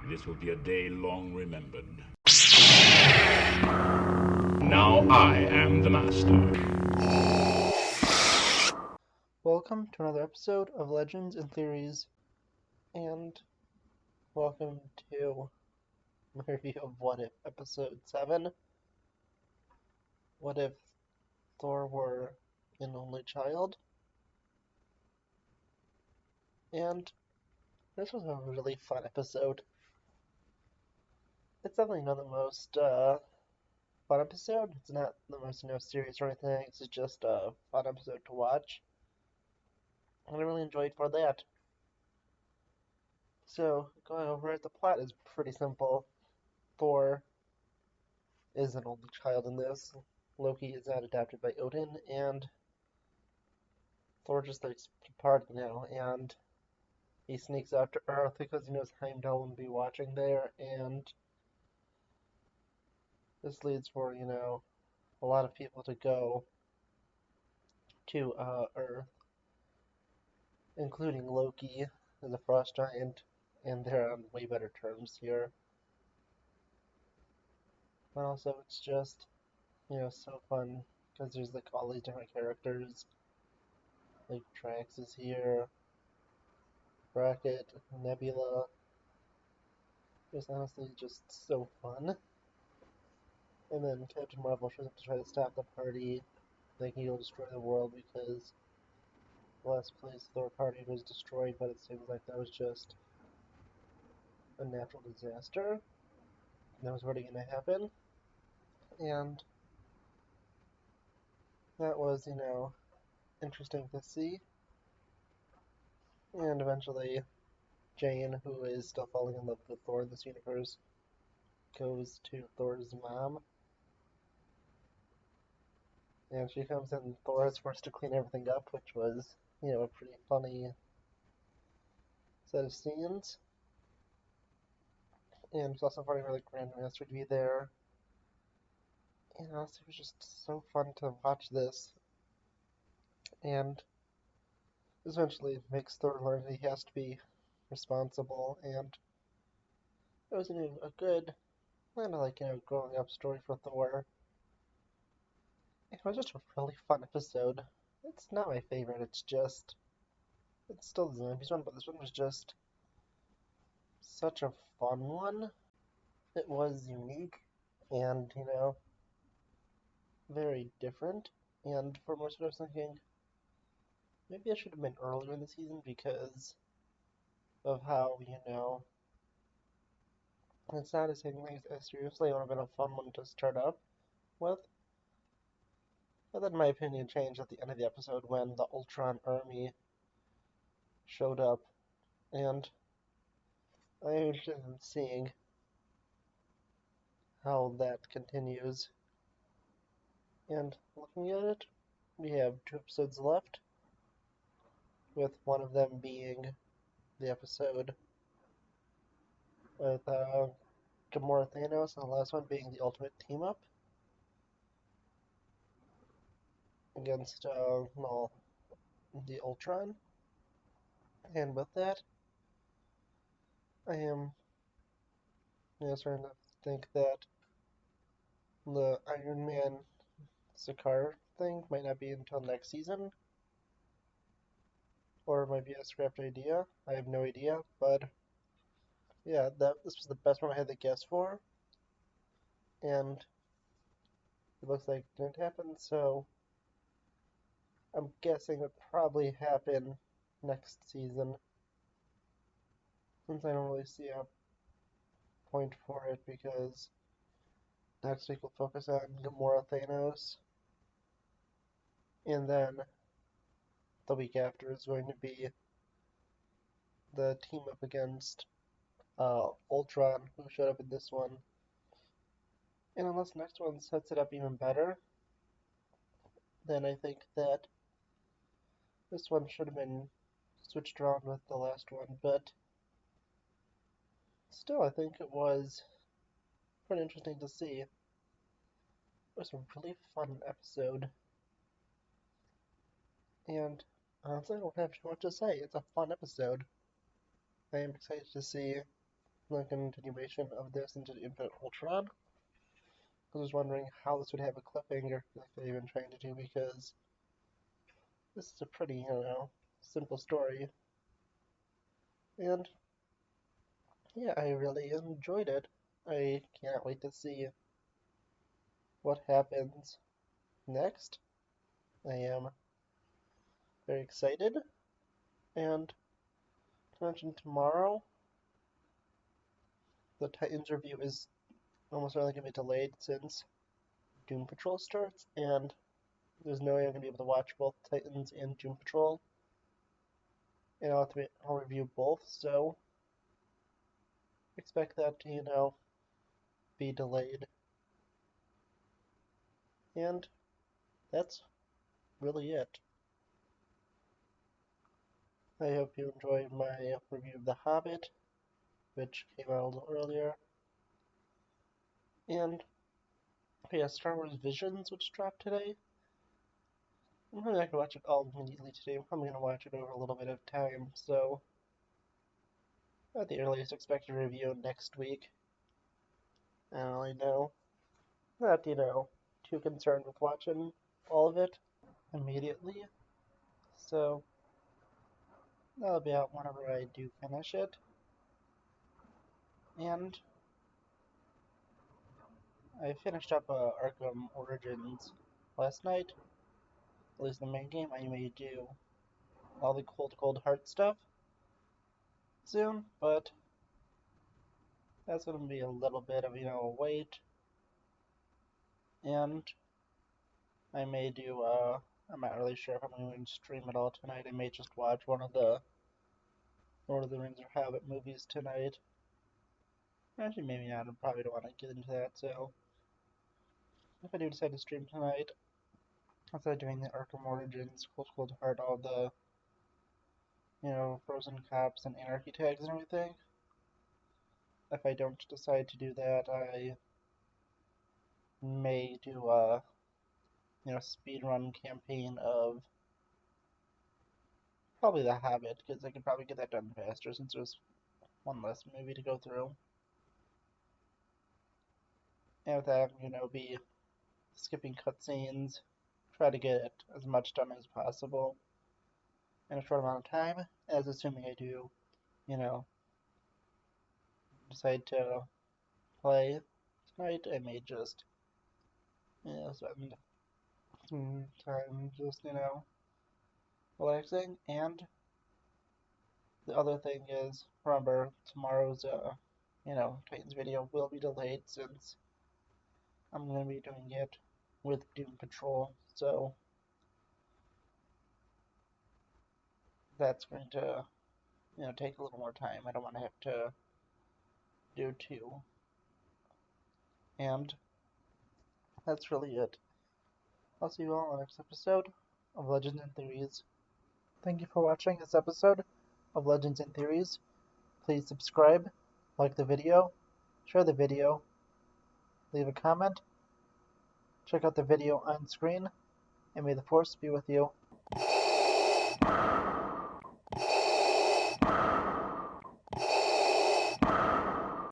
This will be a day long remembered. Now I am the master. Welcome to another episode of Legends and Theories, and welcome to my review of What If Episode 7. What if Thor were an only child? And this was a really fun episode. It's definitely not the most fun episode. It's not the most serious or anything. It's just a fun episode to watch. And I really enjoyed for that. So, going over it, the plot is pretty simple. Thor is an only child in this. Loki is not adopted by Odin, and Thor just likes to party now, and he sneaks out to Earth because he knows Heimdall will be watching there, and this leads for, a lot of people to go to Earth, including Loki, as a frost giant, and they're on way better terms here. But also, it's just, so fun, because there's, like, all these different characters. Like, Drax is here, Rocket, Nebula. It's honestly just so fun. And then Captain Marvel shows up to try to stop the party, thinking he'll destroy the world because the last place Thor party was destroyed, but it seems like that was just a natural disaster. And that was already going to happen. And that was, interesting to see. And eventually, Jane, who is still falling in love with Thor in this universe, goes to Thor's mom. And she comes in, and Thor is forced to clean everything up, which was, a pretty funny set of scenes. And it's also funny for the Grandmaster to be there. And honestly, it was just so fun to watch this. And eventually makes Thor learn that he has to be responsible. And it was, a good, kind of like, growing up story for Thor. It was just a really fun episode. It's not my favorite, it's still the Zombies one, but this one was just such a fun one. It was unique and, very different. And for most of it, I was thinking, maybe I should have been earlier in the season because of how, it's not as taking things as seriously. It would have been a fun one to start up with. But then my opinion changed at the end of the episode when the Ultron army showed up, and I'm interested in seeing how that continues. And looking at it, we have 2 episodes left, with one of them being the episode with Gamora Thanos, and the last one being the ultimate team up against the Ultron. And with that, I am starting to think that the Iron Man Sakaar thing might not be until next season, or it might be a scrapped idea. I have no idea, but yeah, this was the best one I had to guess for, and it looks like it didn't happen, so I'm guessing it'll probably happen next season, since I don't really see a point for it, because next week we'll focus on Gamora Thanos, and then the week after is going to be the team up against Ultron, who showed up in this one. And unless next one sets it up even better, then I think that this one should have been switched around with the last one, but still, I think it was pretty interesting to see. It was a really fun episode, and honestly, I don't have too much to say. It's a fun episode. I am excited to see a continuation of this into the Infinite Ultron. I was wondering how this would have a cliffhanger like they've been trying to do, because this is a pretty, simple story. And yeah, I really enjoyed it. I can't wait to see what happens next. I am very excited. And to mention, tomorrow, the Titans review is almost certainly going to be delayed since Doom Patrol starts, and there's no way I'm going to be able to watch both Titans and Doom Patrol. And I'll review both, so expect that to, be delayed. And that's really it. I hope you enjoyed my review of The Hobbit, which came out a little earlier. And yeah, Star Wars Visions, which dropped today. I'm probably not going to watch it all immediately today. I'm probably going to watch it over a little bit of time, so at the earliest, expect a review next week. I don't really know. Not, too concerned with watching all of it immediately, so that'll be out whenever I do finish it. And I finished up Arkham Origins last night, at least the main game. I may do all the Cold Heart stuff soon, but that's going to be a little bit of, a wait. And I may do, I'm not really sure if I'm going to stream it all tonight. I may just watch one of the Lord of the Rings or Hobbit movies tonight. Actually, maybe not. I probably don't want to get into that, so if I do decide to stream tonight, instead of doing the Arkham Origins, Cold Heart, all the, Frozen Cops and Anarchy tags and everything, if I don't decide to do that, I may do a, speedrun campaign of probably The Hobbit, because I could probably get that done faster since there's one less movie to go through. And with that, be skipping cutscenes, try to get as much done as possible in a short amount of time, as assuming I do, decide to play tonight, I may just, spend some time just, relaxing. And the other thing is, remember, tomorrow's, Titans video will be delayed since I'm going to be doing it with Doom Patrol, so that's going to, take a little more time. I don't want to have to do two. And that's really it. I'll see you all on the next episode of Legends and Theories. Thank you for watching this episode of Legends and Theories. Please subscribe, like the video, share the video, leave a comment, check out the video on screen, and may the Force be with you.